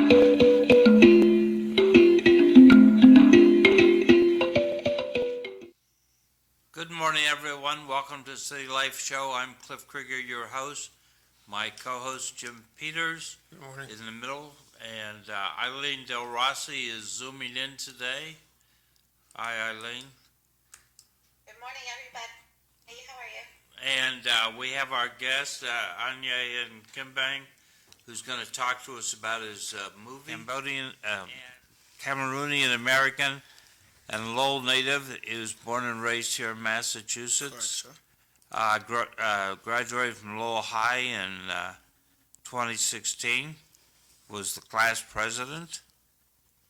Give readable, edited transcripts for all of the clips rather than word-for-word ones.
Good morning, everyone. Welcome to City Life Show. I'm Cliff Krieger, your host. My co-host, Jim Peters, Good morning. is in the middle, and Eileen Del Rossi is zooming in today. Hi, Eileen. Good morning, everybody. Hey, how are you? And we have our guest, Anye and Nkimbeng, who's going to talk to us about his movie. Cameroonian American and Lowell native. He was born and raised here in Massachusetts. Correct, sir. Graduated from Lowell High in 2016. Was the class president.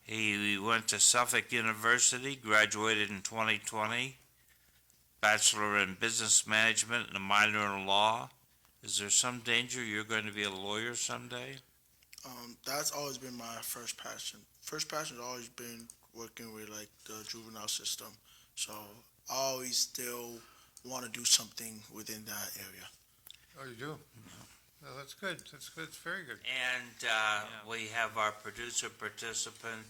He went to Suffolk University, graduated in 2020. Bachelor in Business Management and a minor in law. Is there some danger you're going to be a lawyer someday? That's always been my first passion. First passion has always been working with like the juvenile system. So I always still want to do something within that area. Oh, you do? Well, that's good. That's good. It's very good. And we have our producer participant,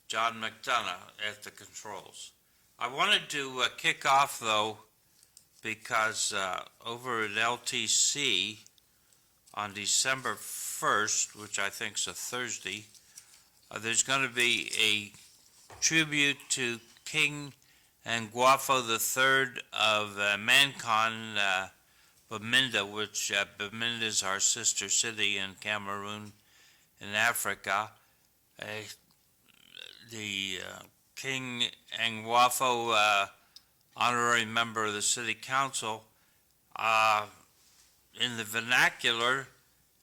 John McDonough, at the controls. I wanted to kick off, though, because over at LTC on December 1st, which I think is a Thursday, there's going to be a tribute to King Nguafo III of Mancon, Bamenda, which Bamenda is our sister city in Cameroon in Africa. The King Nguafo honorary member of the city council, in the vernacular,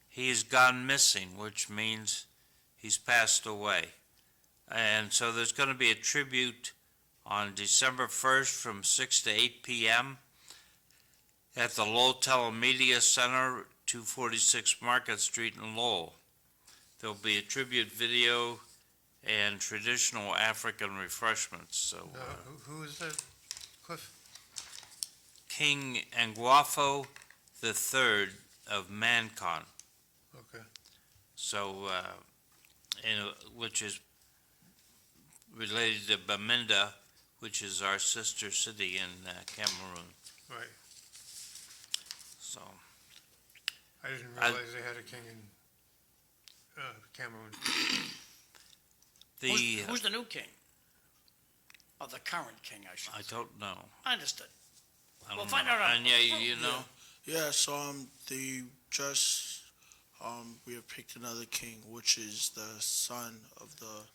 he's gone missing, which means he's passed away. And so there's going to be a tribute on December 1st from 6 to 8 p.m. at the Lowell Telemedia Center, 246 Market Street in Lowell. There'll be a tribute video and traditional African refreshments. So, who is that, Cliff? King Nguafo III of Mancon. Okay. So, which is related to Bamenda, which is our sister city in Cameroon. Right. So, I didn't realize they had a king in Cameroon. Who's the new king? Or the current king, I should I say. don't know. I understood. I We'll don't find know. out on- And yeah, you know. Yeah, so they just we have picked another king, which is the son of the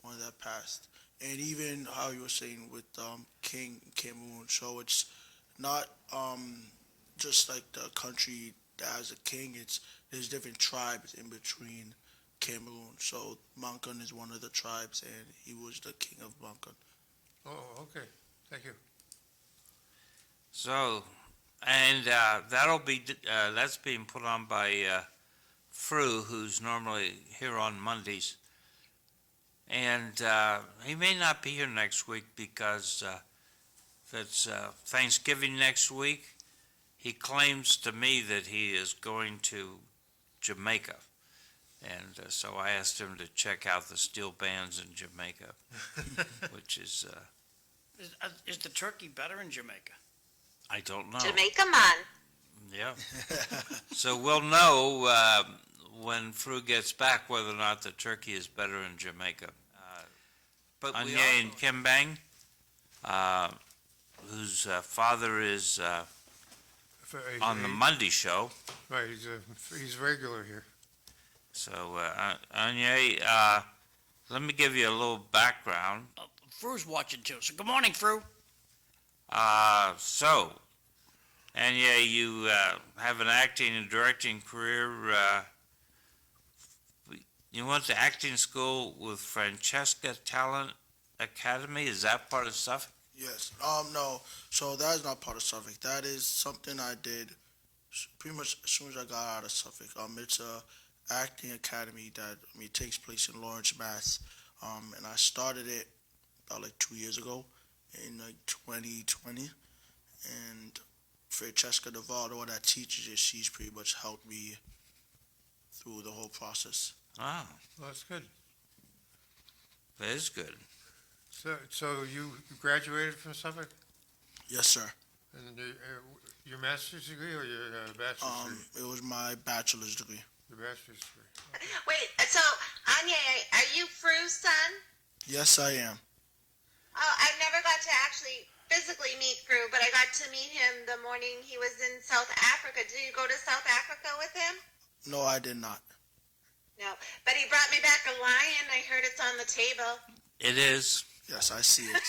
one that passed. And even how you were saying with King Cameroon, so it's not just like the country that has a king. There's different tribes in between Cameroon. So Mancon is one of the tribes, and he was the king of Mancon. Oh, okay. Thank you. So, and that's being put on by Fru, who's normally here on Mondays. And he may not be here next week because it's Thanksgiving next week. He claims to me that he is going to Jamaica. And so I asked him to check out the steel bands in Jamaica, which is... Is the turkey better in Jamaica? I don't know. Jamaica man. Yeah. So we'll know when Fru gets back whether or not the turkey is better in Jamaica. But Anye and Nkimbeng, whose father is on the Monday show. Right, he's regular here. So, Anye, let me give you a little background. Fru's watching too. So good morning, Fru. So, Anye, you have an acting and directing career. You went to acting school with Francesca Talent Academy. Is that part of Suffolk? Yes. No. So that is not part of Suffolk. That is something I did pretty much as soon as I got out of Suffolk. It's a acting academy that takes place in Lawrence, Mass. And I started it about like 2 years ago in like 2020. And Francesca Navarro, the one that teaches it, she's pretty much helped me through the whole process. Oh, Well, that's good. that is good. So you graduated from Suffolk? Yes, sir. And your master's degree or your bachelor's degree? It was my bachelor's degree. Your bachelor's degree. Wait, so Anye, are you Fru's son? Yes, I am. Oh, I never got to actually physically meet Fru, but I got to meet him the morning he was in South Africa. Did you go to South Africa with him? No, I did not. No, but he brought me back a lion. I heard it's on the table. It is. Yes, I see it.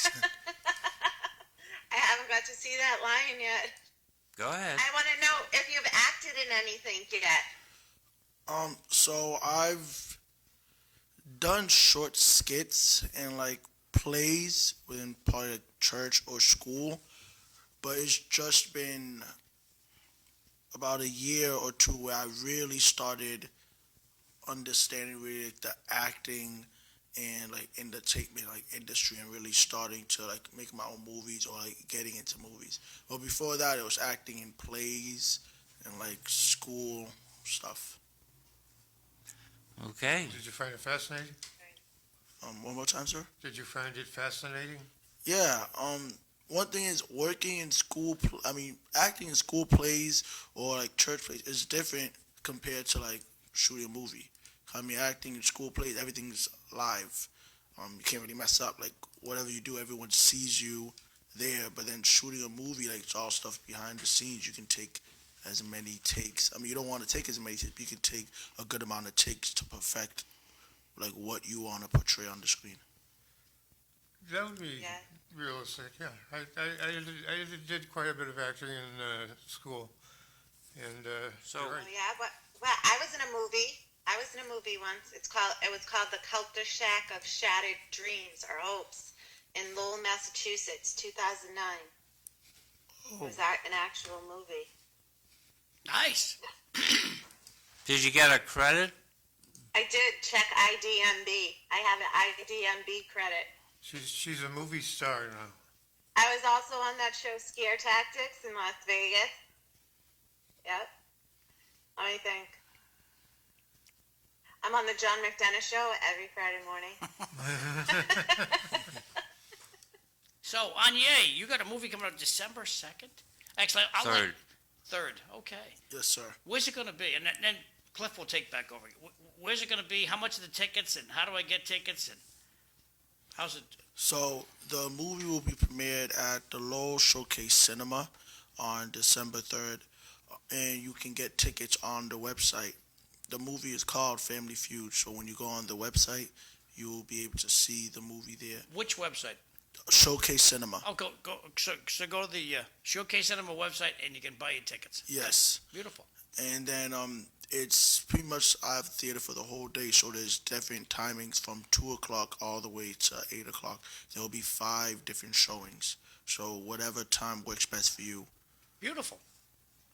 I haven't got to see that lion yet. Go ahead. I want to know if you've acted in anything yet. So I've done short skits and like plays within probably like church or school, but it's just been about a year or two where I really started understanding really like the acting and like entertainment like industry and really starting to like make my own movies or like getting into movies. But before that, it was acting in plays and like school stuff. Okay. Did you find it fascinating? One more time, sir. Did you find it fascinating? Yeah. One thing is working in school. Acting in school plays or like church plays is different compared to like shooting a movie. Acting in school plays, everything's live. You can't really mess up. Like whatever you do, everyone sees you there. But then shooting a movie, like it's all stuff behind the scenes. You can take as many takes. You don't want to take as many takes, but you can take a good amount of takes to perfect like what you want to portray on the screen. That would be Yeah. realistic, yeah. I did quite a bit of acting in school. And So- you're Oh right. yeah, well, I was in a movie. I was in a movie once. It was called The Culture Shack of Shattered Dreams or Hopes in Lowell, Massachusetts, 2009. It was an actual movie. Nice. Did you get a credit? I did check IDMB. I have an IDMB credit. She's a movie star now. I was also on that show Scare Tactics in Las Vegas. Yep. Let me think. I'm on the John McDonough show every Friday morning. So, Anye, you got a movie coming out December 2nd? Actually, I'll let- Third. Third, okay. Yes, sir. Where's it going to be? And then Cliff will take back over. Where's it going to be? How much are the tickets? And how do I get tickets? And how's it? So the movie will be premiered at the Lowell Showcase Cinema on December 3rd, and you can get tickets on the website. The movie is called Family Feud, so when you go on the website, you will be able to see the movie there. Which website? Showcase Cinema. Oh, go. So go to the Showcase Cinema website and you can buy your tickets. Yes. Beautiful. And then it's pretty much I have theater for the whole day, so there's different timings from 2 o'clock all the way to 8 o'clock. There will be 5 different showings, so whatever time works best for you. Beautiful.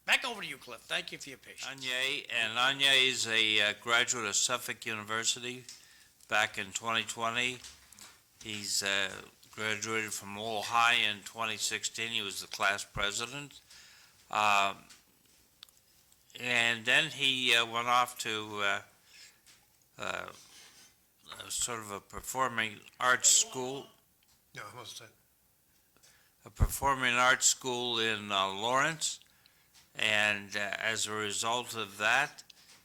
Back over to you, Cliff. Thank you for your patience. Anye is a graduate of Suffolk University back in 2020. He's graduated from Lowell High in 2016. He was the class president. And then he went off to sort of a performing arts school, No, almost done. a performing arts school in Lawrence. And as a result of that,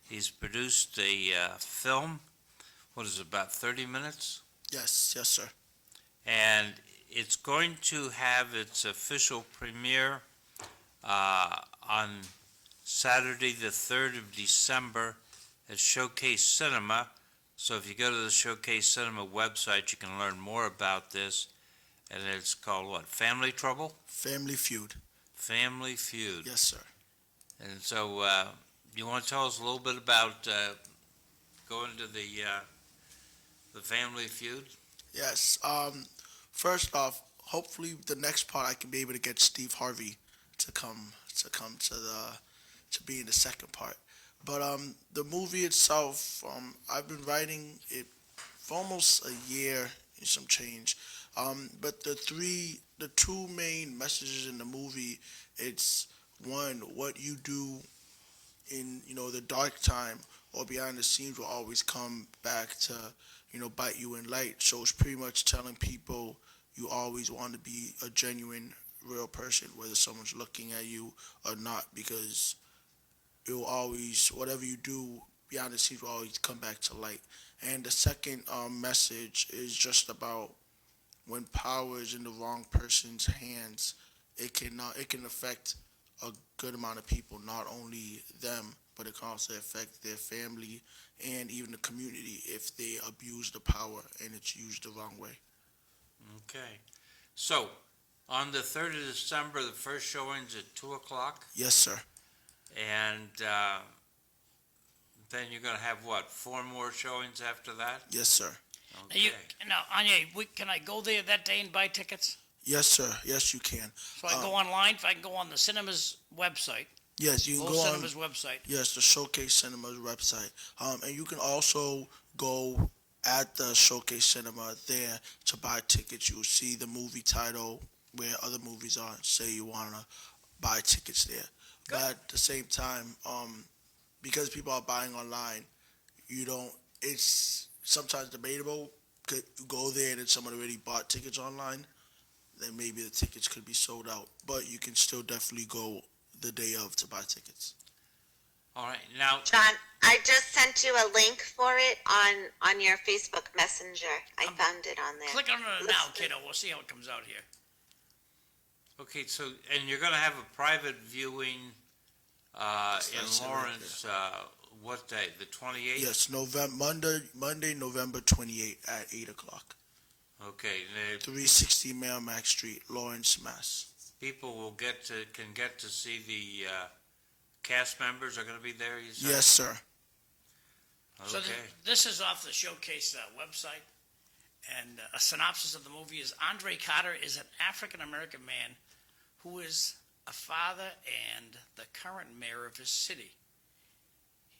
he's produced a film. What is it, about 30 minutes? Yes, sir. And it's going to have its official premiere on Saturday, the 3rd of December at Showcase Cinema. So if you go to the Showcase Cinema website, you can learn more about this. And it's called what? Family Trouble? Family Feud. Family Feud. Yes, sir. And so you want to tell us a little bit about going to the Family Feud? Yes. First off, hopefully the next part I can be able to get Steve Harvey to come to be in the second part. But the movie itself, I've been writing it for almost a year and some change. But the two main messages in the movie, it's one, what you do in the dark time or behind the scenes will always come back to, bite you in light. So it's pretty much telling people you always want to be a genuine, real person, whether someone's looking at you or not, because it will always, whatever you do behind the scenes will always come back to light. And the second message is just about when power is in the wrong person's hands, it can affect a good amount of people, not only them, but it can also affect their family and even the community if they abuse the power and it's used the wrong way. Okay. So, on the 3rd of December, the first showing's at 2 o'clock, Yes, sir. and then you're going to have, what, 4 more showings after that? Yes, sir. Okay. Now, Anye, can I go there that day and buy tickets? Yes, sir. Yes, you can. So I go online, if I can go on the cinema's website, Yes, you can Lowell go on. Cinema's website. Yes, the Showcase Cinema's website. And you can also go at the Showcase Cinema there to buy tickets. You'll see the movie title where other movies are. Say you want to buy tickets there. Good. But at the same time, because people are buying online, it's sometimes debatable. Could you go there and then someone already bought tickets online, then maybe the tickets could be sold out. But you can still definitely go the day of to buy tickets. All right. Now, John, I just sent you a link for it on your Facebook Messenger. I found it on there. Click on it now, kiddo. We'll see how it comes out here. okay, so, and you're going to have a private viewing That's in it right Lawrence, what day, the 28th? Yes, Monday, November 28th at 8 o'clock. Okay, 360 Merrimack Street, Lawrence, Mass. people will can get to see the cast members are going to be there, you said? Yes, sir. So Okay. this is off the Showcase website, and a synopsis of the movie is Andre Carter is an African-American man who is a father and the current mayor of his city.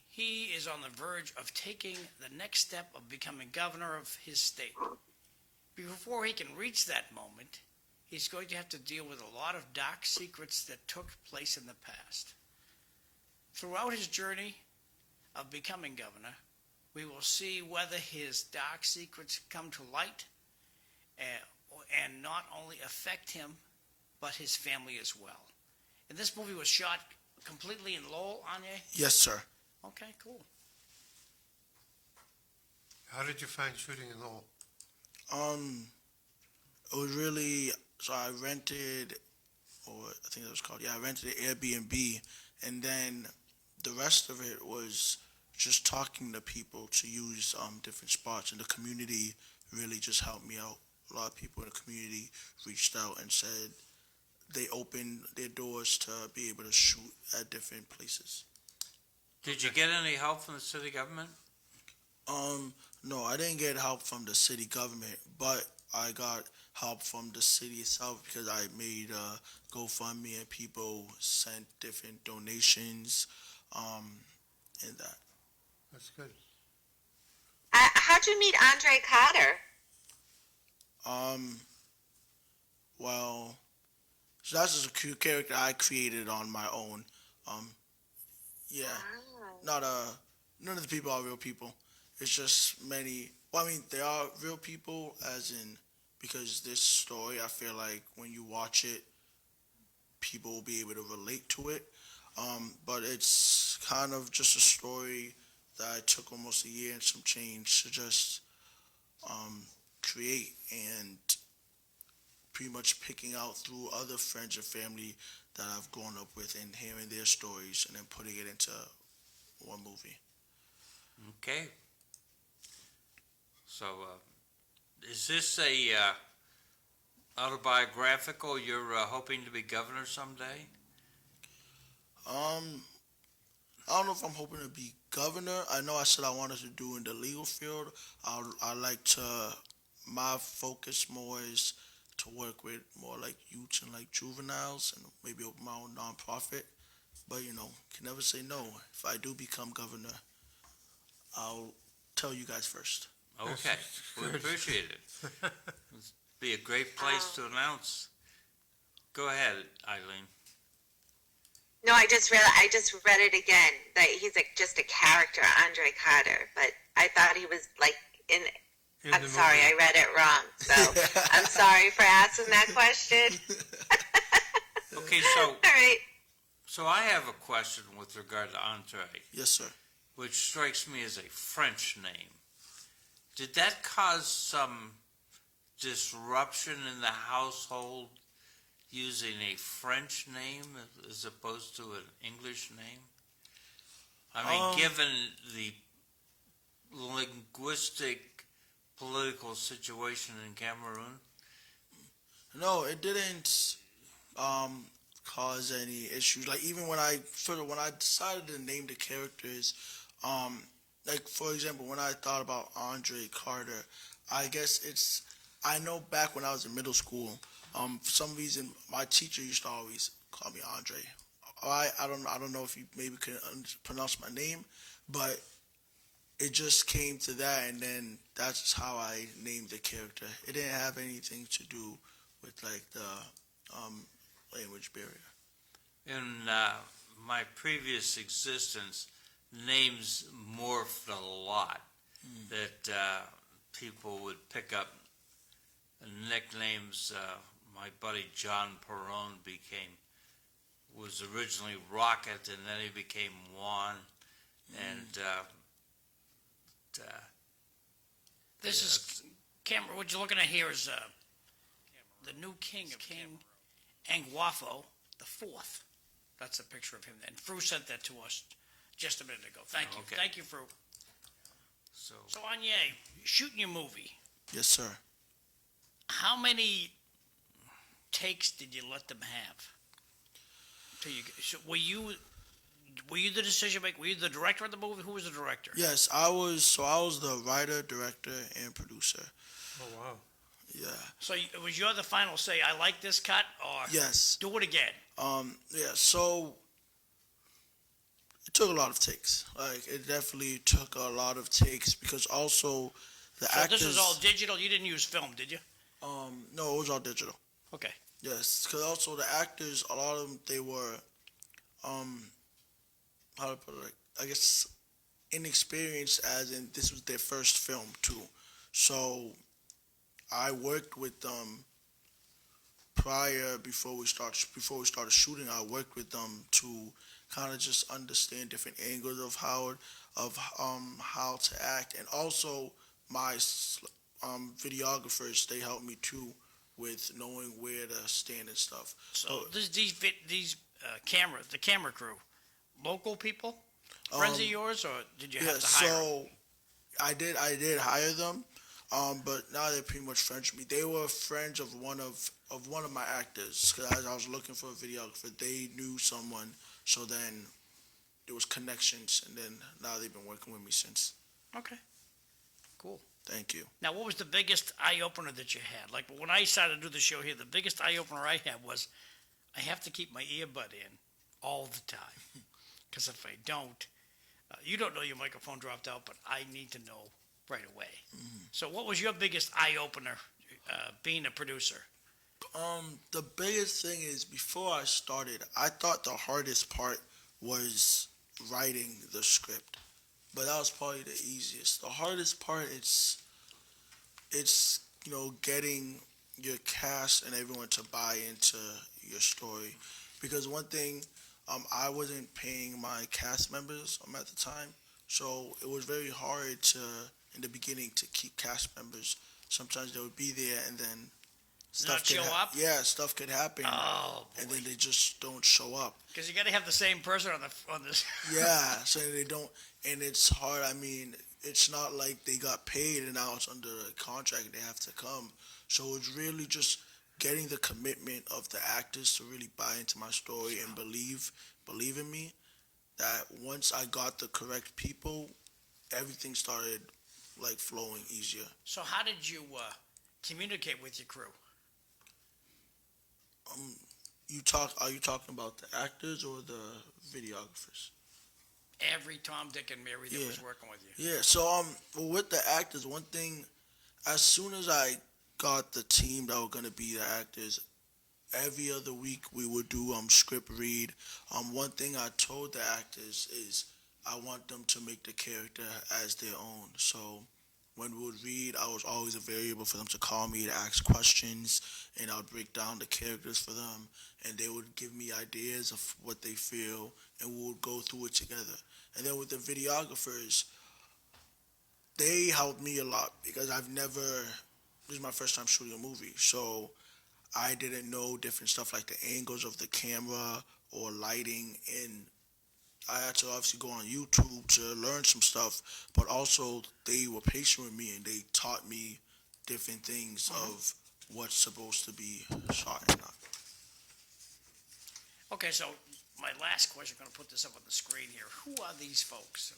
He is on the verge of taking the next step of becoming governor of his state. Before he can reach that moment, he's going to have to deal with a lot of dark secrets that took place in the past. Throughout his journey of becoming governor, we will see whether his dark secrets come to light and not only affect him, but his family as well. And this movie was shot completely in Lowell, Anye? Yes, sir. Okay, cool. How did you find shooting in Lowell? It was really, so I rented, or I think that was called, I rented an Airbnb, and then the rest of it was just talking to people to use different spots, and the community really just helped me out. A lot of people in the community reached out and said they opened their doors to be able to shoot at different places. Did you get any help from the city government? No, I didn't get help from the city government, but I got help from the city itself because I made a GoFundMe and people sent different donations, and that. That's good. How'd you meet Andre Carter? Well, so that's just a cute character I created on my own. Yeah, none of the people are real people. It's just many. Well, I mean, they are real people, as in because this story, I feel like when you watch it, people will be able to relate to it. But it's kind of just a story that I took almost a year and some change to just create, and pretty much picking out through other friends and family that I've grown up with and hearing their stories and then putting it into one movie. Okay. So, is this a autobiographical? You're hoping to be governor someday? I don't know if I'm hoping to be governor. I know I said I wanted to do in the legal field. I like to, my focus more is to work with more like youths and like juveniles and maybe open my own nonprofit. But can never say no. If I do become governor, I'll tell you guys first. Okay, we appreciate it. It'd be a great place to announce. Go ahead, Eileen. No, I just read it again that he's just a character, Andre Carter. But I thought he was like in. In I'm the sorry, movie. I read it wrong. So I'm sorry for asking that question. Okay, so All right. so I have a question with regard to Andre, Yes, sir. which strikes me as a French name. Did that cause some disruption in the household using a French name as opposed to an English name? I mean, given the linguistic political situation in Cameroon? No, it didn't cause any issues. Like even when I decided to name the characters, like for example, when I thought about Andre Carter, I guess I know back when I was in middle school, for some reason my teacher used to always call me Andre. I don't know if you maybe could pronounce my name, but it just came to that, and then that's just how I named the character. It didn't have anything to do with like the language barrier. In my previous existence, names morphed a lot. That people would pick up nicknames. My buddy John Perone was originally Rocket, and then he became Juan. And This is camera. What you're looking at here is the new king of King Angwafo the Fourth. That's a picture of him. And Fru sent that to us just a minute ago. Thank you. Okay. Thank you, Fru. so So Anye, shooting your movie. Yes, sir. How many takes did you let them have? Were you the decision maker? Were you the director of the movie? Who was the director? Yes, I was. So I was the writer, director, and producer. Oh, wow. Yeah. So was you the final say? I like this cut, or Yes. do it again? Yeah. So it took a lot of takes. Like it definitely took a lot of takes because also the So actors. this was all digital. You didn't use film, did you? No, it was all digital. Okay. Yes, because also the actors, a lot of them, they were, how to put it, like, I guess, inexperienced, as in this was their first film too. So I worked with them before we started shooting. I worked with them to kind of just understand different angles of how to act, and also my videographers, they helped me too with knowing where to stand and stuff. So these the camera crew, local people, friends of yours, or did you have to hire them? So I did hire them, but now they're pretty much friends with me. They were friends of one of my actors, because I was looking for a videographer. They knew someone, so then there was connections, and then now they've been working with me since. Okay. Cool. Thank you. Now, what was the biggest eye-opener that you had? Like, when I started to do the show here, the biggest eye-opener I had was I have to keep my earbud in all the time. Because if I don't, you don't know your microphone dropped out, but I need to know right away. Mm-hmm. So what was your biggest eye-opener being a producer? The biggest thing is, before I started, I thought the hardest part was writing the script. But that was probably the easiest. The hardest part it's getting your cast and everyone to buy into your story, because one thing, I wasn't paying my cast members at the time, so it was very hard in the beginning to keep cast members. Sometimes they would be there and then Not show up? Yeah, stuff could happen. Oh, and boy. then they just don't show up. Because you got to have the same person on this. Yeah, so they don't, and it's hard. I mean, it's not like they got paid and now it's under a contract and they have to come. So it's really just getting the commitment of the actors to really buy into my story and believe in me. That once I got the correct people, everything started like flowing easier. So how did you communicate with your crew? Are you talking about the actors or the videographers? Every Tom, Dick, and Mary that was working with you. Yeah, so with the actors, one thing, as soon as I got the team that were gonna be the actors, every other week we would do script read. One thing I told the actors is I want them to make the character as their own. So when we would read, I was always available for them to call me to ask questions, and I would break down the characters for them, and they would give me ideas of what they feel, and we would go through it together. And then with the videographers, they helped me a lot because this is my first time shooting a movie, so I didn't know different stuff like the angles of the camera or lighting, and I had to obviously go on YouTube to learn some stuff, but also they were patient with me and they taught me different things of what's supposed to be shot and not. Okay, so my last question, I'm going to put this up on the screen here. Who are these folks?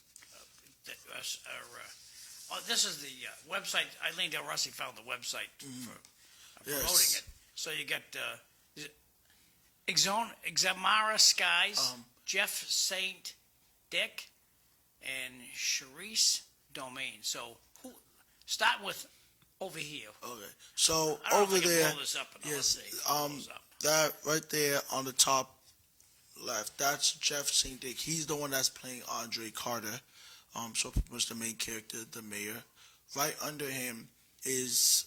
This is the website. Eileen Del Rossi found the website for promoting Yes. it. So you got Examara Skies, Jeff Saint Dick, and Charisse Domain. So start with over here. Okay, so I don't know over if I can there, pull this up. Let's yes, see. If it pulls up. that right there on the top left, that's Jeff St. Dick. He's the one that's playing Andre Carter. So pretty much the main character, the mayor. Right under him is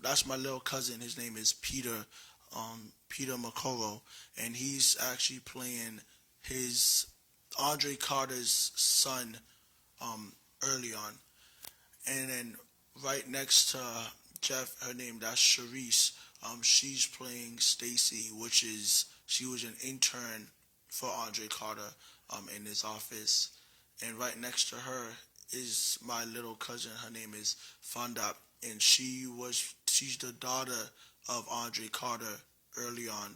that's my little cousin. His name is Peter, Peter McCullough, and he's actually playing his Andre Carter's son, early on. And then right next to Jeff, that's Charisse. She's playing Stacy, she was an intern for Andre Carter, in his office. And right next to her is my little cousin. Her name is Fondap, and she's the daughter of Andre Carter early on.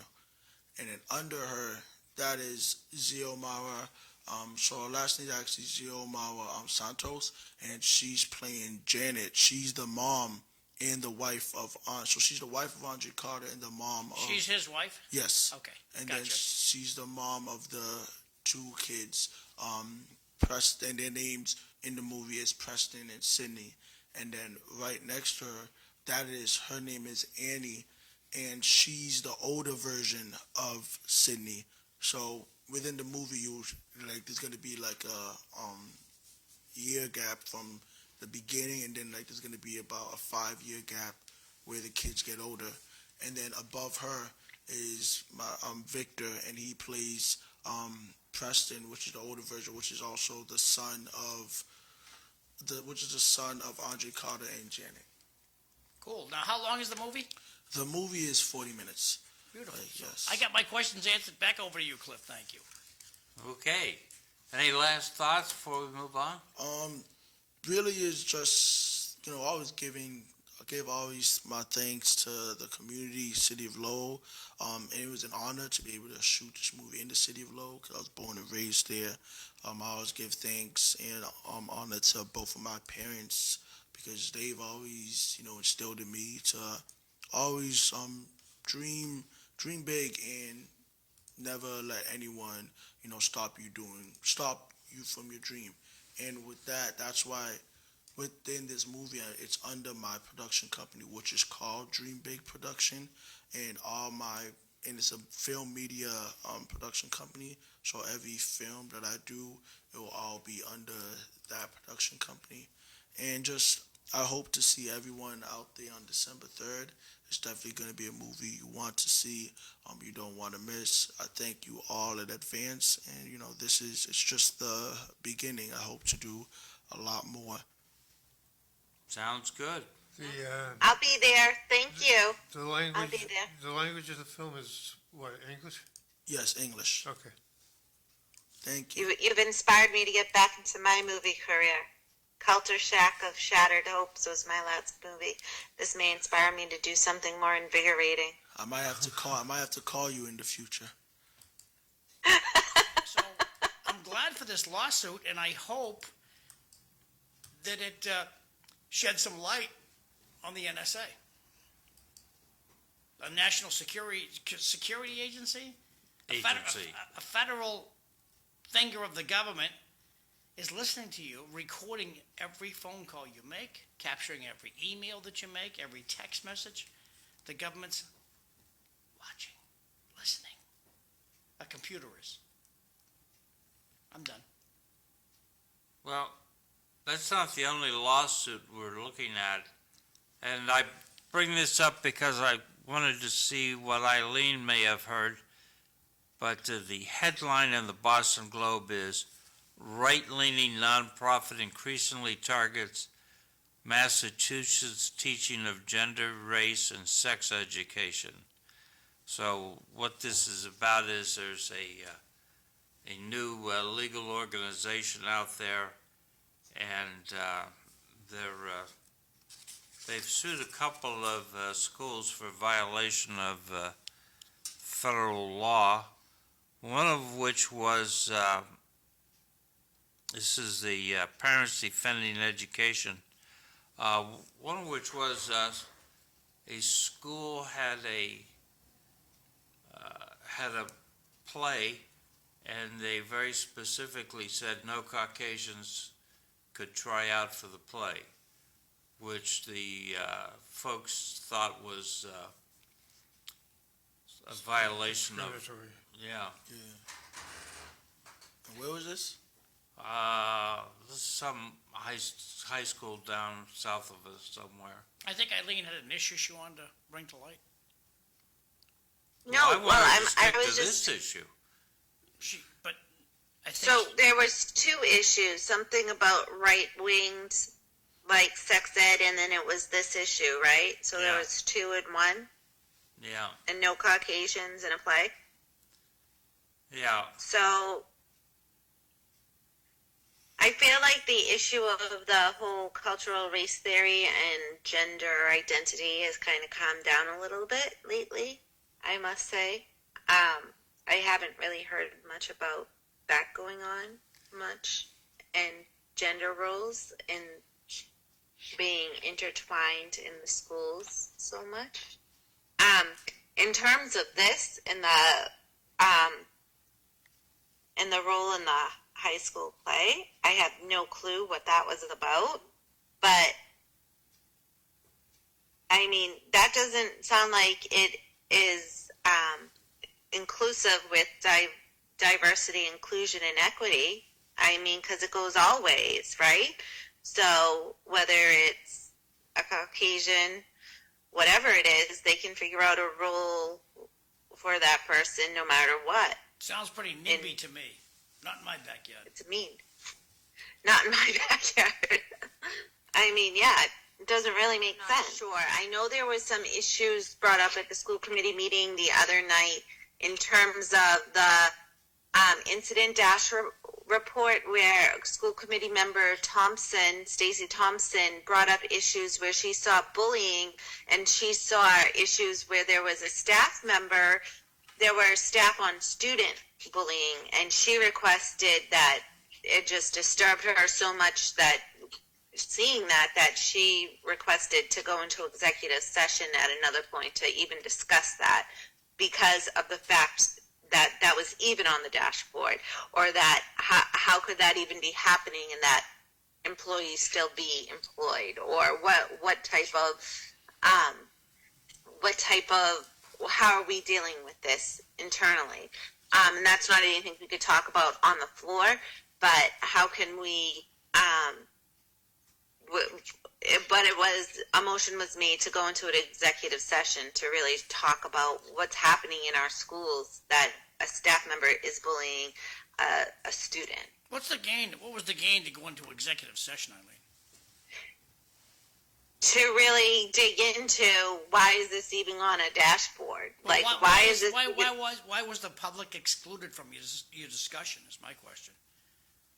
And then under her, that is Xiomara. So her last name is actually Xiomara Santos, and she's playing Janet. She's the mom and the wife of so she's the wife of Andre Carter and the mom of. She's his wife? Yes. Okay, And gotcha. then she's the mom of the two kids. Preston, and their names in the movie is Preston and Sydney. And then right next to her, her name is Annie, and she's the older version of Sydney. So within the movie, there's gonna be like a year gap from the beginning, and then there's gonna be about a 5-year gap where the kids get older. And then above her is my Victor, and he plays Preston, which is the older version, which is also the son of Andre Carter and Janet. Cool. Now, how long is the movie? The movie is 40 minutes. Beautiful. Yes. I got my questions answered. Back over to you, Cliff. Thank you. Okay. Any last thoughts before we move on? Really is just always I give always my thanks to the community, City of Lowell. And it was an honor to be able to shoot this movie in the City of Lowell because I was born and raised there. I always give thanks and honor to both of my parents because they've always, instilled in me to always dream big and never let anyone, stop you from your dream. And with that, that's why within this movie, it's under my production company, which is called Dream Big Production, and it's a film media production company. So every film that I do, it will all be under that production company. And I hope to see everyone out there on December 3rd. It's definitely going to be a movie you want to see, you don't want to miss. I thank you all in advance, and it's just the beginning. I hope to do a lot more. Sounds good. I'll be there. Thank you. The language. I'll be there. The language of the film is what? English? Yes, English. Okay. Thank you. You've inspired me to get back into my movie career. Culture Shack of Shattered Hopes was my last movie. This may inspire me to do something more invigorating. I might have to call you in the future. So I'm glad for this lawsuit, and I hope that it sheds some light on the NSA, a national security agency, a federal finger of the government is listening to you, recording every phone call you make, capturing every email that you make, every text message. The government's watching, listening. A computer is. I'm done. Well, that's not the only lawsuit we're looking at. And I bring this up because I wanted to see what Eileen may have heard. But the headline in the Boston Globe is, right-leaning nonprofit increasingly targets Massachusetts teaching of gender, race, and sex education. So what this is about is there's a new legal organization out there, and they've sued a couple of schools for violation of federal law, one of which was, this is the Parents Defending Education, one of which was a school had a play, and they very specifically said no Caucasians could try out for the play, which the folks thought was a violation of, Discriminatory. yeah. Yeah. And where was this? This is some high school down south of us somewhere. I think Eileen had an issue she wanted to bring to light. No, I well, wanted to I stick was to just this issue. But I think so there was two issues, something about right-winged, like sex ed, and then it was this issue, right? So there Yeah. was two in one, Yeah, and no Caucasians in a play. yeah. So I feel like the issue of the whole cultural race theory and gender identity has kind of calmed down a little bit lately, I must say. I haven't really heard much about that going on much, and gender roles and being intertwined in the schools so much. In terms of this, in the role in the high school play, I have no clue what that was about, but I mean, that doesn't sound like it is inclusive with diversity, inclusion, and equity. I mean, because it goes all ways, right? So whether it's a Caucasian, whatever it is, they can figure out a role for that person no matter what. sounds pretty NIMBY to me. Not in my backyard. It's mean. Not in my backyard. I mean, yeah, it doesn't really make sense. Sure. I know there was some issues brought up at the school committee meeting the other night in terms of the incident dash report where school committee member Stacey Thompson, brought up issues where she saw bullying, and she saw issues where there was a staff member, there were staff on student bullying, and she requested that it just disturbed her so much that seeing that she requested to go into executive session at another point to even discuss that, because of the fact that that was even on the dashboard, or that how could that even be happening and that employees still be employed, or what type of how are we dealing with this internally? And that's not anything we could talk about on the floor, but how can we, but a motion was made to go into an executive session to really talk about what's happening in our schools, that a staff member is bullying a student. What's the gain? What was the gain to go into executive session, Eileen? To really dig into why is this even on a dashboard? Well, like, why is this? Why was the public excluded from your discussion? Is my question.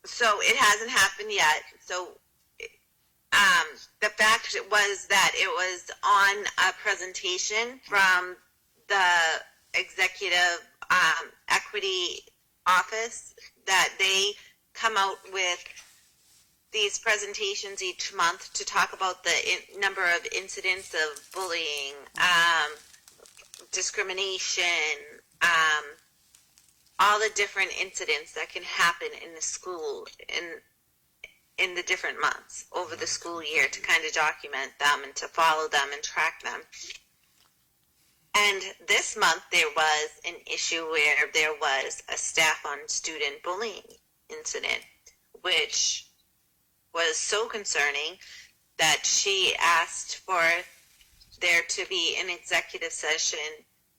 So it hasn't happened yet. So the fact was that it was on a presentation from the executive equity office, that they come out with these presentations each month to talk about the number of incidents of bullying, discrimination, all the different incidents that can happen in the school in the different months over the school year, to kind of document them and to follow them and track them. And this month there was an issue where there was a staff on student bullying incident, which was so concerning that she asked for there to be an executive session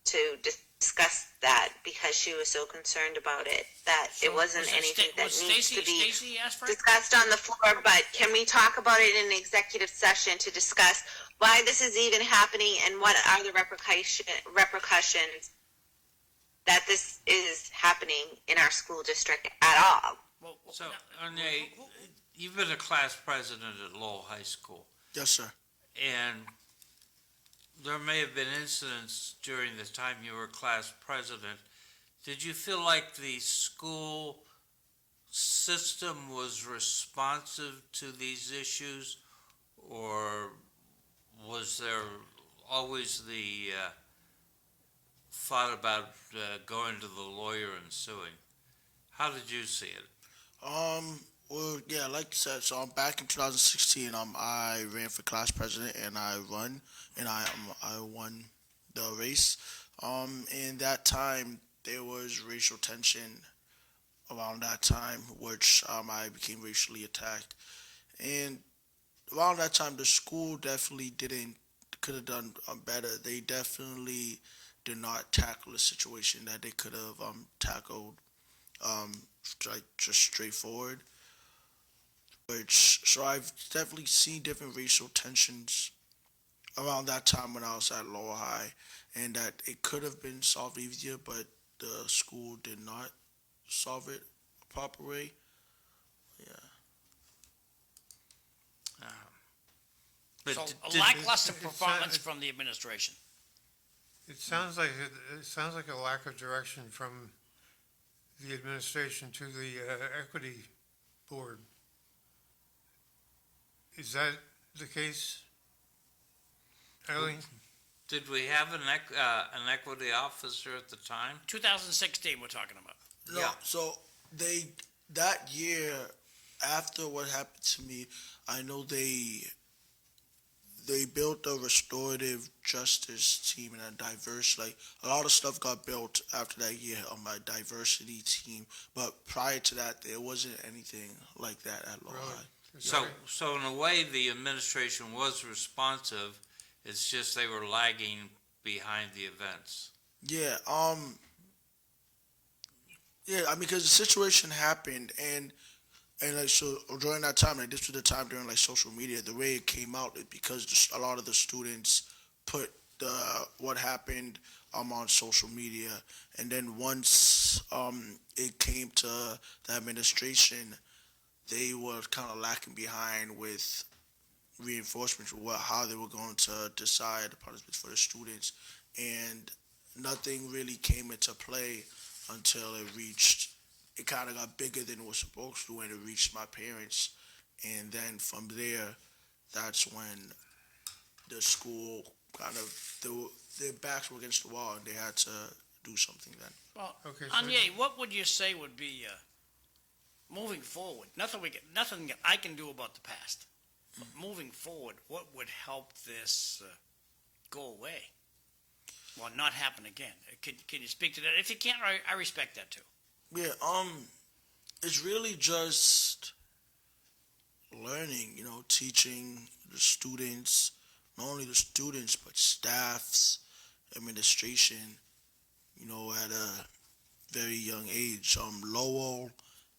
to discuss that because she was so concerned about it that it wasn't anything that needs to be Stacy asked for it? discussed on the floor. But can we talk about it in an executive session to discuss why this is even happening and what are the repercussions that this is happening in our school district at all? Well, So, now, Anye, you've been a class president at Lowell High School, Yes, sir. and there may have been incidents during the time you were class president. Did you feel like the school system was responsive to these issues, or was there always the thought about going to the lawyer and suing? How did you see it? Well, yeah, like you said, so I'm back in 2016. I ran for class president and I won the race. In that time, there was racial tension around that time, which I became racially attacked. And around that time, the school definitely could have done better. They definitely did not tackle the situation that they could have tackled like just straightforward. So I've definitely seen different racial tensions around that time when I was at Lower High, and that it could have been solved easier, but the school did not solve it a proper way. Yeah. But So a did- lackluster It's performance it- from the administration. It sounds like a lack of direction from the administration to the equity board. Is that the case, Eileen? Did we have an equity officer at the time? 2016 we're talking about. No, Yeah. so that year after what happened to me, I know they built a restorative justice team and a diverse, like a lot of stuff got built after that year on my diversity team. But prior to that, there wasn't anything like that at Lower Really? High. So in a way, the administration was responsive. It's just they were lagging behind the events. Yeah, yeah. I mean, because the situation happened, and like so during that time, like this was the time during like social media. The way it came out is because a lot of the students put what happened on social media, and then once it came to the administration, they were kind of lacking behind with reinforcements for how they were going to decide the punishments for the students, and nothing really came into play until it kind of got bigger than it was supposed to when it reached my parents, and then from there, that's when the school kind of their backs were against the wall and they had to do something then. Well, Okay, so Anye, what would you say would be moving forward? Nothing that I can do about the past. But moving forward, what would help this go away? Well, not happen again. Can you speak to that? If you can't, I respect that too. Yeah, it's really just learning, teaching the students, not only the students, but staffs, administration, at a very young age. Lowell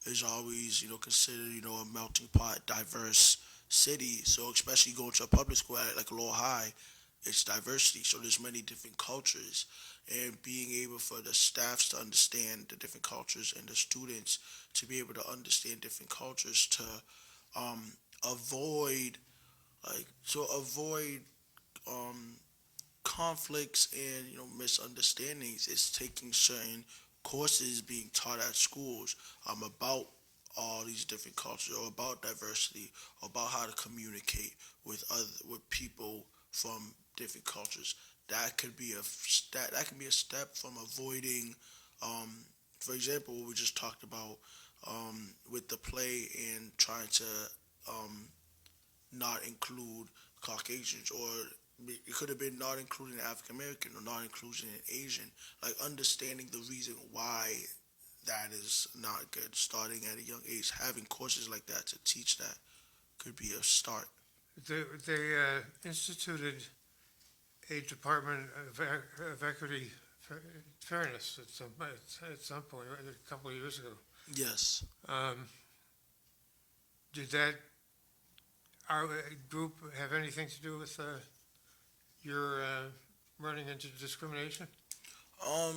is always, considered, a melting pot, diverse city. So especially going to a public school like Lowell High, it's diversity. So there's many different cultures, and being able for the staffs to understand the different cultures and the students to be able to understand different cultures to avoid conflicts and misunderstandings. Is taking certain courses being taught at schools about all these different cultures, or about diversity, or about how to communicate with people from different cultures. That could be a step from avoiding, for example, what we just talked about with the play and trying to not include Caucasians, or it could have been not including African American or not including an Asian. Like understanding the reason why that is not good. Starting at a young age, having courses like that to teach that could be a start. They instituted a Department of Equity Fairness at some point, a couple of years ago. Yes. Did that our group have anything to do with your running into discrimination? I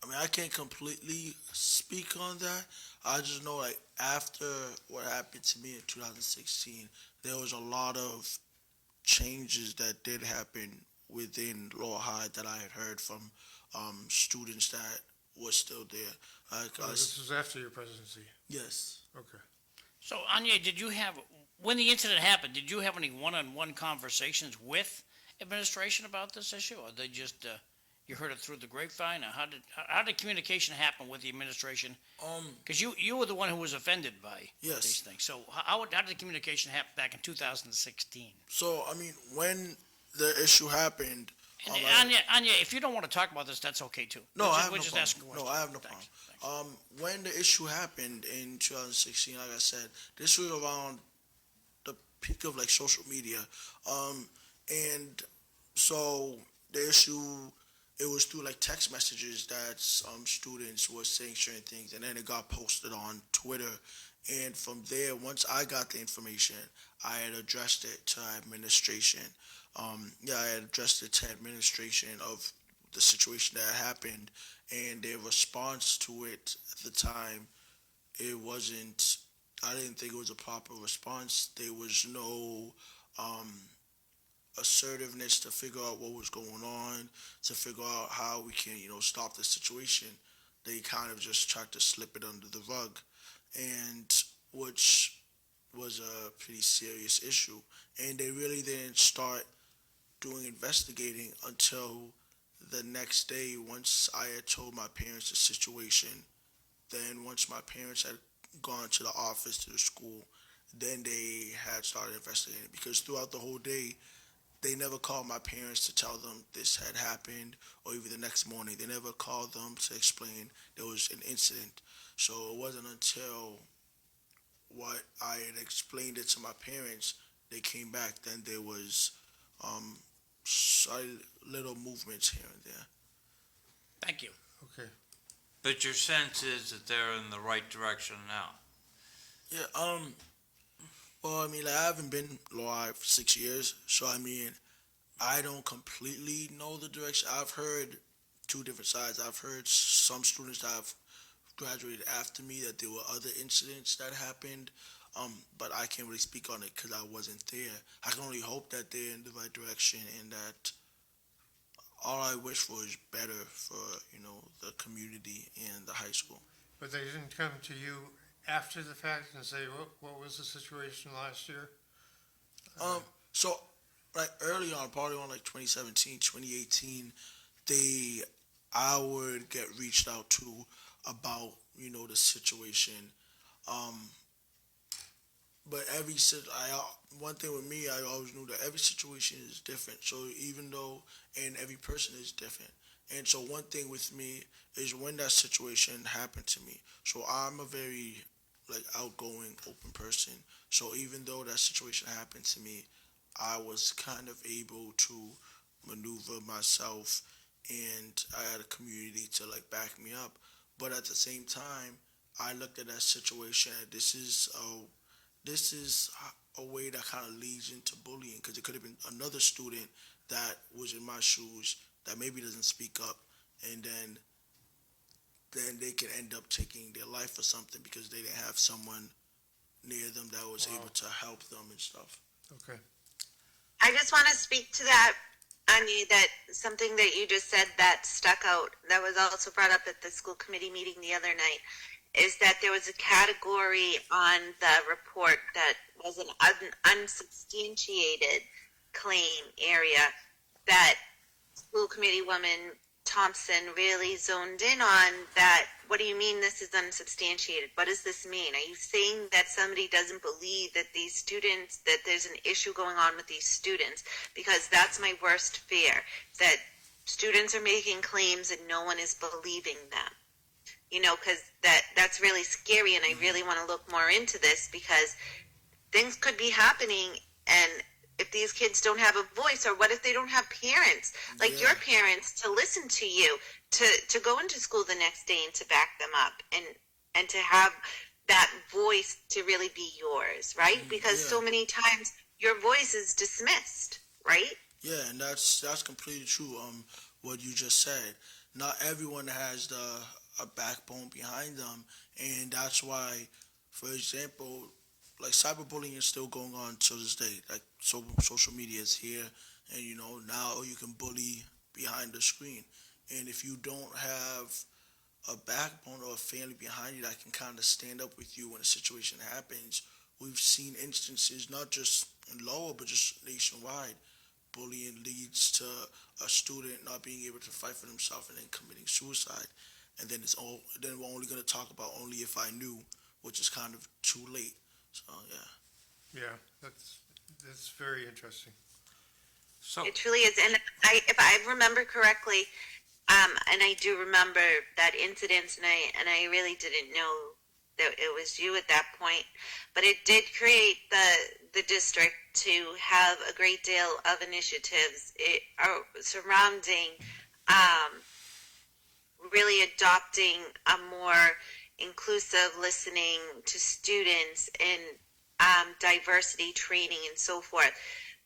mean, I can't completely speak on that. I just know, like, after what happened to me in 2016, there was a lot of changes that did happen within Lower High that I had heard from students that were still there. This was after your presidency. Yes. Okay. So, Anye, when the incident happened, did you have any one-on-one conversations with administration about this issue, or they just you heard it through the grapevine? Or how did communication happen with the administration? Because you were the one who was offended by these things. So how did the communication happen back in 2016? So, I mean, when the issue happened, And Anya, if you don't want to talk about this, that's okay too. No, I have we're no just problem. asking questions. No, I have no Thanks. problem. When the issue happened in 2016, like I said, this was around the peak of like social media, and so the issue, it was through like text messages that students were saying certain things, and then it got posted on Twitter. And from there, once I got the information, I had addressed it to administration. I had addressed it to administration of the situation that happened, and their response to it at the time, it wasn't, I didn't think it was a proper response. There was no assertiveness to figure out what was going on, to figure out how we can, stop the situation. They kind of just tried to slip it under the rug, and which was a pretty serious issue. And they really didn't start doing investigating until the next day, once I had told my parents the situation. Then once my parents had gone to the office, to the school, then they had started investigating, because throughout the whole day, they never called my parents to tell them this had happened, or even the next morning. They never called them to explain there was an incident. So it wasn't until what I had explained it to my parents, they came back, then there was little movements here and there. Thank you. Okay. But your sense is that they're in the right direction now? Yeah, well, I mean, like, I haven't been law for 6 years, so I mean, I don't completely know the direction. I've heard two different sides. I've heard some students that have graduated after me that there were other incidents that happened, but I can't really speak on it because I wasn't there. I can only hope that they're in the right direction, and that all I wish for is better for, the community and the high school. But they didn't come to you after the fact and say, what was the situation last year? So, like, early on, probably on, like, 2017, 2018, I would get reached out to about, the situation. But one thing with me, I always knew that every situation is different. So and every person is different. And so one thing with me is when that situation happened to me. So I'm a very, outgoing, open person. So even though that situation happened to me, I was kind of able to maneuver myself, and I had a community to, back me up. But at the same time, I looked at that situation, and this is a way that kind of leads into bullying, because it could have been another student that was in my shoes that maybe doesn't speak up, and then they can end up taking their life or something because they didn't have someone near them that was able to help them and stuff. Okay. I just want to speak to that, Anye, that something that you just said that stuck out, that was also brought up at the school committee meeting the other night, is that there was a category on the report that was an unsubstantiated claim area that school committee woman Thompson really zoned in on that. What do you mean this is unsubstantiated? What does this mean? Are you saying that somebody doesn't believe that these students, that there's an issue going on with these students? Because that's my worst fear, that students are making claims and no one is believing them. You know, because that's really scary, and I really want to look more into this, because things could be happening, and if these kids don't have a voice, or what if they don't have parents like your parents to listen to you, to go into school the next day and to back them up, and to have that voice to really be yours, right? Because so many times your voice is dismissed, right? Yeah, and that's completely true. What you just said. Not everyone has a backbone behind them, and that's why, for example, like cyberbullying is still going on to this day. Like social media is here, and now you can bully behind the screen. And if you don't have a backbone or a family behind you that can kind of stand up with you when a situation happens, we've seen instances not just in Lowell but just nationwide. Bullying leads to a student not being able to fight for themselves and then committing suicide. And then then we're only going to talk about only if I knew, which is kind of too late. So Yeah, that's very interesting. So, It truly is. And if I remember correctly, and I do remember that incident, and I really didn't know that it was you at that point, but it did create the district to have a great deal of initiatives surrounding really adopting a more inclusive listening to students and diversity training and so forth.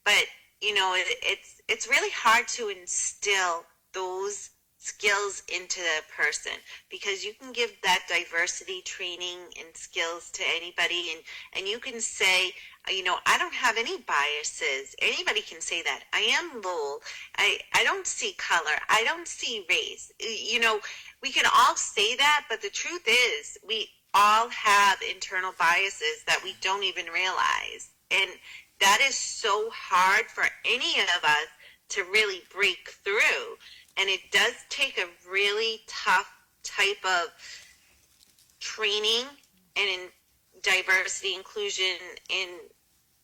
But it's really hard to instill those skills into a person, because you can give that diversity training and skills to anybody, and you can say, I don't have any biases. Anybody can say that. I am Lowell. I don't see color. I don't see race. We can all say that, but the truth is we all have internal biases that we don't even realize. And that is so hard for any of us to really break through. And it does take a really tough type of training and in diversity, inclusion, and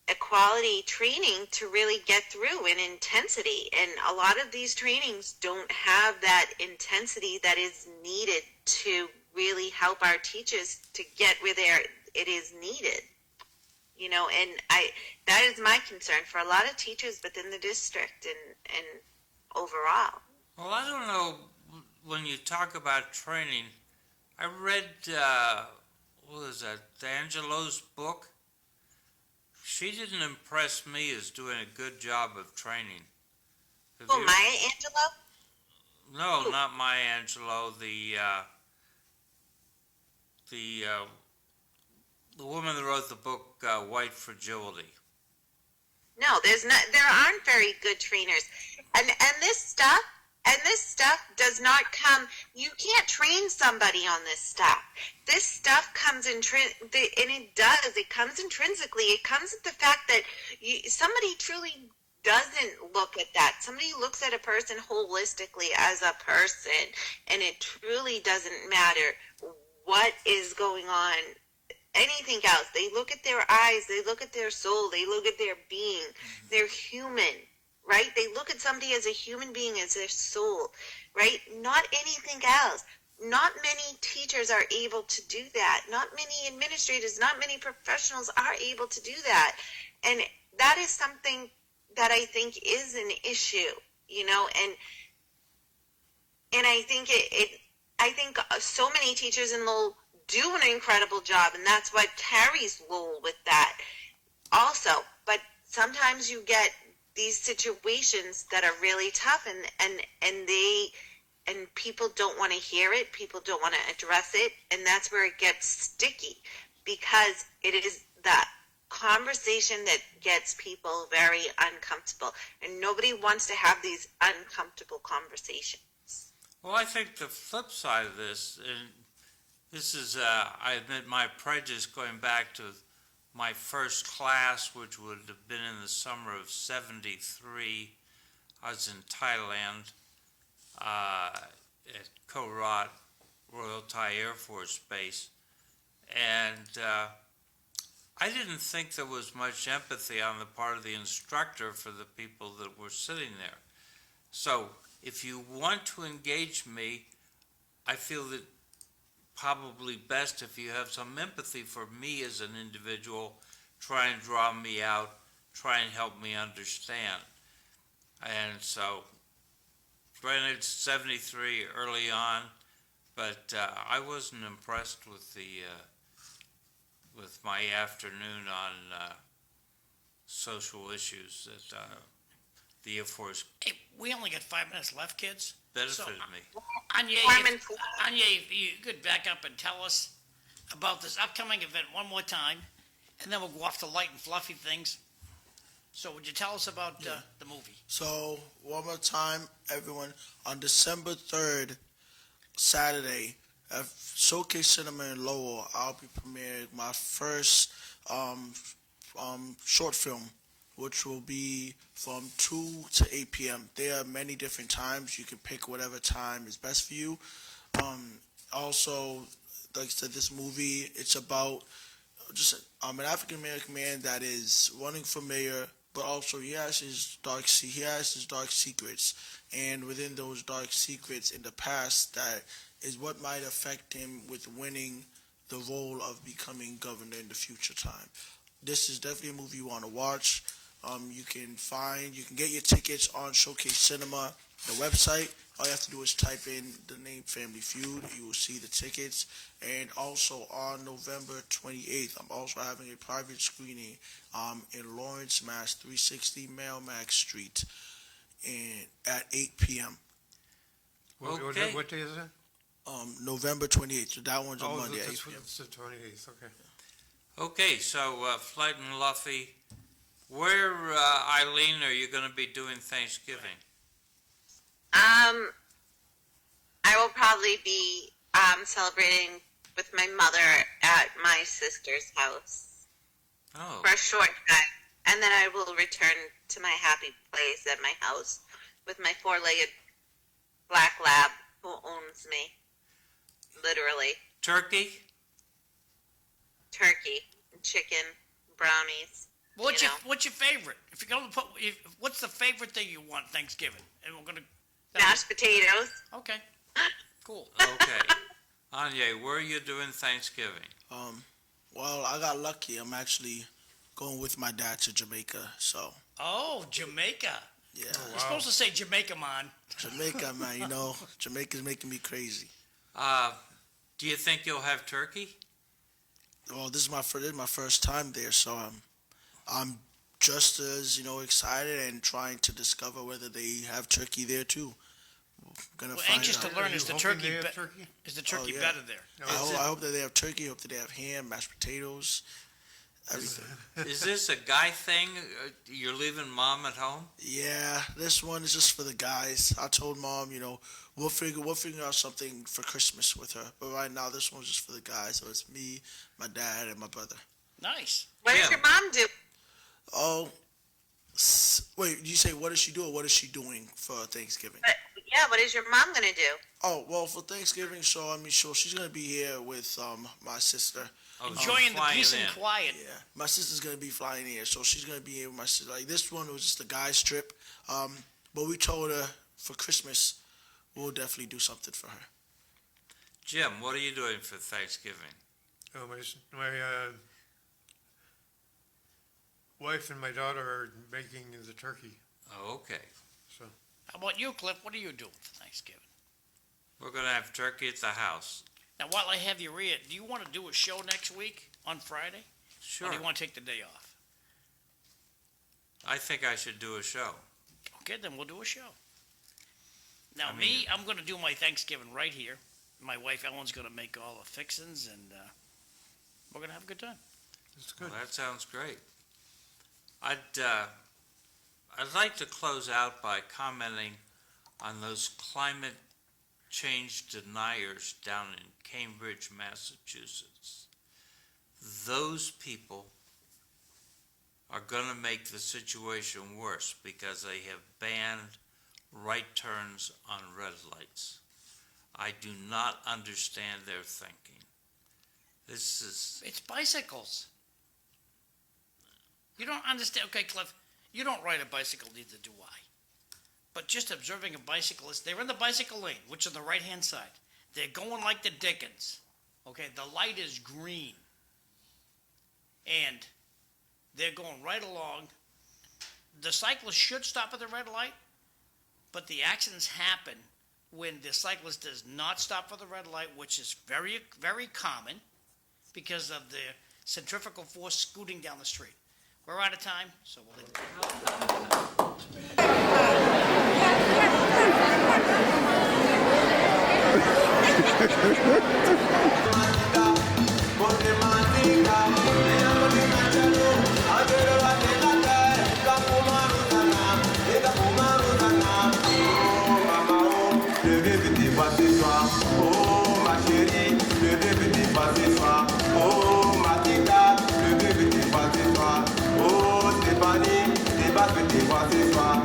equality training to really get through in intensity. And a lot of these trainings don't have that intensity that is needed to really help our teachers to get where it is needed. And that is my concern for a lot of teachers within the district and overall. well, I don't know, when you talk about training, I read, what was that, D'Angelo's book? She didn't impress me as doing a good job of training. Oh, Maya Angelou? No, not Maya Angelou. The woman that wrote the book White Fragility. No, there aren't very good trainers. And this stuff does not come, you can't train somebody on this stuff. This stuff comes and it comes intrinsically. It comes at the fact that somebody truly doesn't look at that. Somebody looks at a person holistically as a person, and it truly doesn't matter what is going on, anything else. They look at their eyes, they look at their soul, they look at their being. They're human. Right? They look at somebody as a human being, as their soul, right? Not anything else. Not many teachers are able to do that. Not many administrators, not many professionals are able to do that. And that is something that I think is an issue, and I think I think so many teachers in Lowell do an incredible job, and that's what carries Lowell with that also. But sometimes you get these situations that are really tough, and people don't want to hear it, people don't want to address it, and that's where it gets sticky, because it is that conversation that gets people very uncomfortable, and nobody wants to have these uncomfortable conversations. Well, I think the flip side of this, and this is, I admit my prejudice going back to my first class, which would have been in the summer of '73. I was in Thailand. at Korat Royal Thai Air Force Base, and I didn't think there was much empathy on the part of the instructor for the people that were sitting there. So if you want to engage me, I feel that probably best if you have some empathy for me as an individual, try and draw me out, try and help me understand. And so, granted, 73 early on, but I wasn't impressed with with my afternoon on social issues that the Air Force Hey, we only got 5 minutes left, kids. benefited me. Anye, Fireman- if you could back up and tell us about this upcoming event one more time, and then we'll go off to light and fluffy things. So would you tell us about the movie? So, one more time, everyone, on December 3rd, Saturday, at Showcase Cinema in Lowell, I'll be premiering my first short film, which will be from 2 to 8 p.m. There are many different times. You can pick whatever time is best for you. Also, like I said, this movie, it's about just an African American man that is running for mayor, but also he has his dark secrets, and within those dark secrets in the past, that is what might affect him with winning the role of becoming governor in the future time. This is definitely a movie you want to watch. You can get your tickets on Showcase Cinema, the website. All you have to do is type in the name Family Feud. You will see the tickets. And also on November 28th, I'm also having a private screening in Lawrence, Mass. 360 Merrimack Street at 8 p.m. Okay. What day is that? November 28th. So that one's a Oh, Monday at 8 that's p.m. it's the 28th, okay. Okay, so Flight and Luffy, where, Eileen, are you going to be doing Thanksgiving? I will probably be celebrating with my mother at my sister's house Oh, for a short time, and then I will return to my happy place at my house with my four-legged black lab who owns me, literally. turkey? Turkey, chicken, brownies. What's You your know. What's your favorite? If you're going to put, what's the favorite thing you want Thanksgiving? And we're going to. Mashed potatoes. Okay. Cool. Okay. Anye, where are you doing Thanksgiving? Well, I got lucky. I'm actually going with my dad to Jamaica. So, Oh, Jamaica. yeah. You're supposed to say Jamaica, man. Jamaica, man, Jamaica's making me crazy. Do you think you'll have turkey? Well, this is my first time there, so I'm just as excited and trying to discover whether they have turkey there too. Gonna We're find anxious out. to learn. Are Is you the hoping turkey they have be- turkey? is the turkey yeah. better there? No, I hope that they have turkey. I hope that they have ham, mashed potatoes, everything. Is this a guy thing? You're leaving mom at home? Yeah, this one is just for the guys. I told mom, we'll figure out something for Christmas with her. But right now, this one's just for the guys. So it's me, my dad, and my brother. Nice. What does Yeah. your mom do? Oh, wait, you say what does she do or what is she doing for Thanksgiving? Yeah, what is your mom gonna do? Oh, well, for Thanksgiving, so she's gonna be here with my sister. Oh, Enjoying the flying peace in. and quiet. Yeah, my sister's gonna be flying here, so she's gonna be here with my sister. Like this one was just a guy's trip, but we told her for Christmas we'll definitely do something for her. Jim, what are you doing for Thanksgiving? Oh, my wife and my daughter are making the turkey, Oh, okay. so. How about you, Cliff? What are you doing for Thanksgiving? We're going to have turkey at the house. Now, while I have you read, do you want to do a show next week on Friday? Sure. Or do you want to take the day off? I think I should do a show. Okay, then we'll do a show. Now, I mean- I'm going to do my Thanksgiving right here. My wife Ellen's going to make all the fixings, and we're going to have a good time. It's good. Well, that sounds great. I'd like to close out by commenting on those climate change deniers down in Cambridge, Massachusetts. Those people are going to make the situation worse because they have banned right turns on red lights. I do not understand their thinking. This is, It's bicycles. You don't understand. Okay, Cliff, you don't ride a bicycle, neither do I. But just observing a bicyclist, they're in the bicycle lane, which is the right-hand side. They're going like the Dickens. Okay, the light is green. And they're going right along. The cyclist should stop at the red light, but the accidents happen when the cyclist does not stop for the red light, which is very, very common because of the centrifugal force scooting down the street. We're out of time, so we'll leave Oh ma chérie, le bébé n'est pas ce soir. Oh ma tita, le bébé n'est pas ce soir. Oh Stéphanie, n'est pas petit pas ce soir.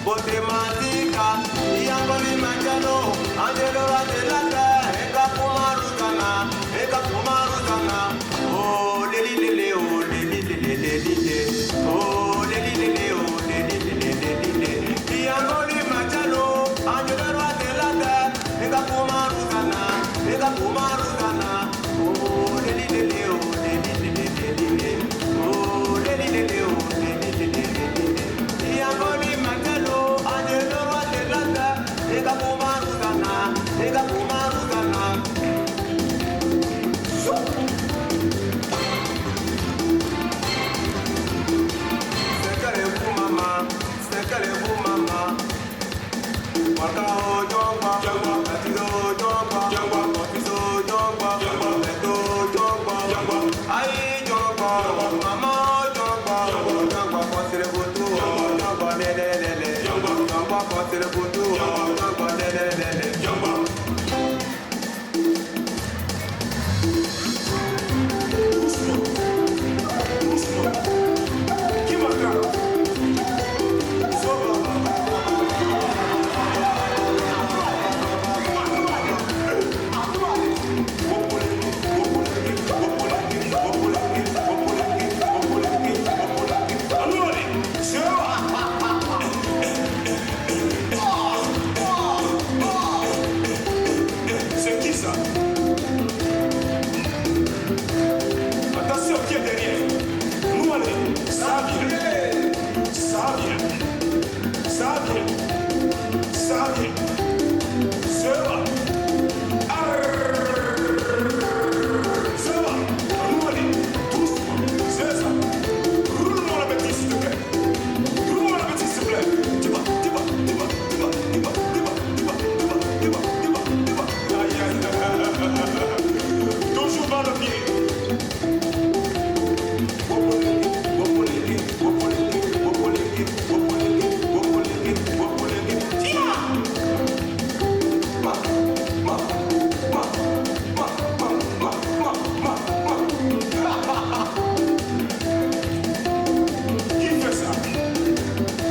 Botematica, Yamboli Manjano, Angelo Adelata, Eka Pumarutana, Eka Pumarutana, oh Lili Lili, oh Lili Lili Lili, oh Lili Lili, oh Lili Lili Lili, Yamboli Manjano, Angelo Adelata, Eka Pumarutana, Eka Pumarutana, oh Lili Lili, oh Lili Lili Lili, oh Lili Lili, oh Lili Lili Lili, Yamboli Manjano. Ega kumarugana, ega kumarugana. Sekale bu mama. Waka o jongwa, atido jongwa, ofiso jongwa, leto jongwa, ai jongwa, mama jongwa, konsere butu, jongwa lelelele, jongwa konsere butu, jongwa lelelele, jongwa.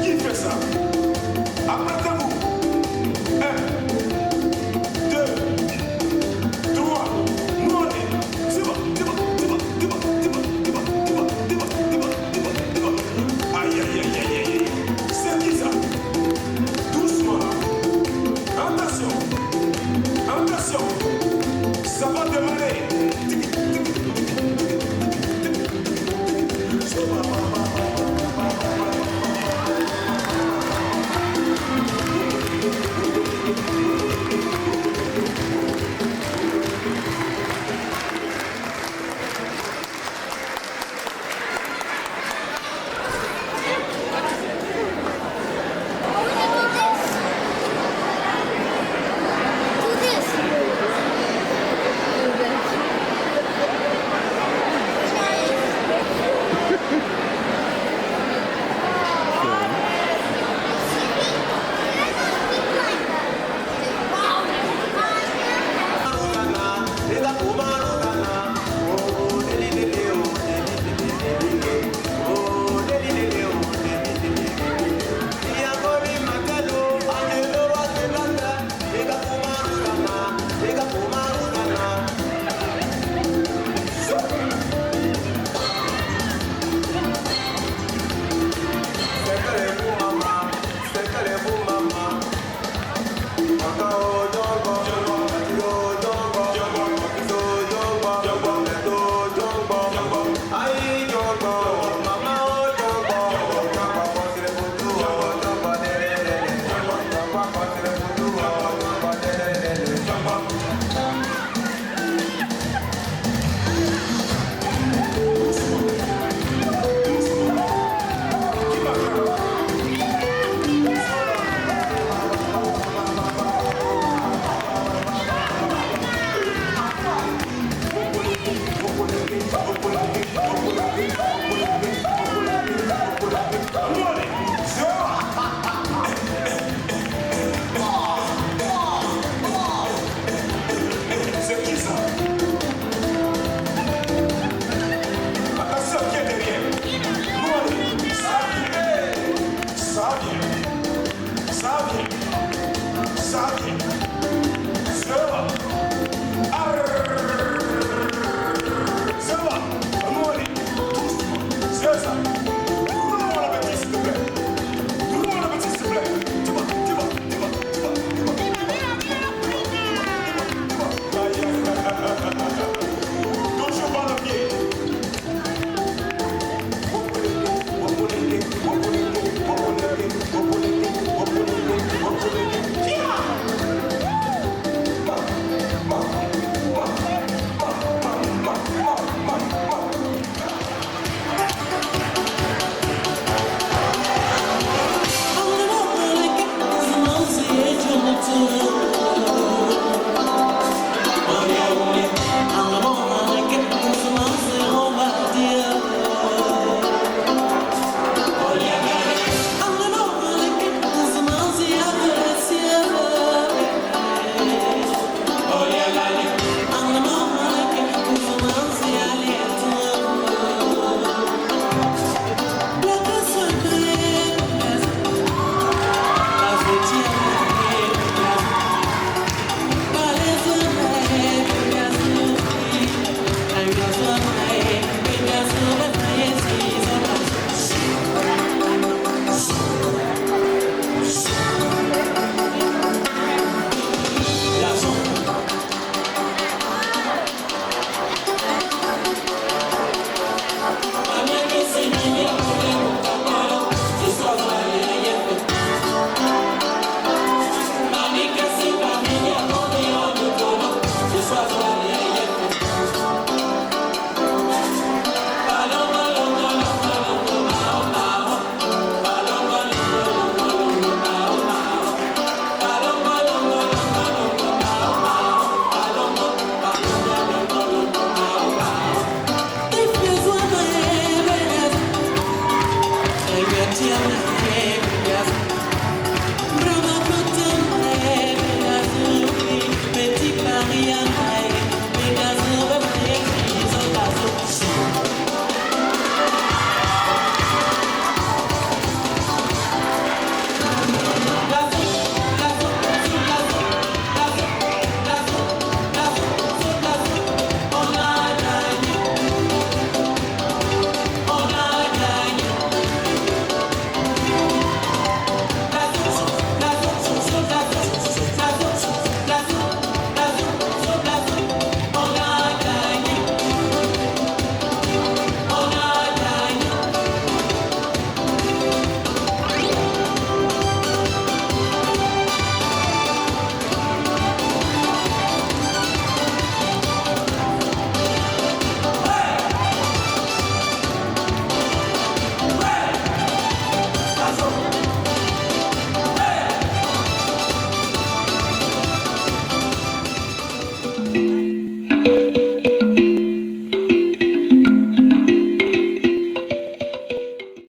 Qui fait ça?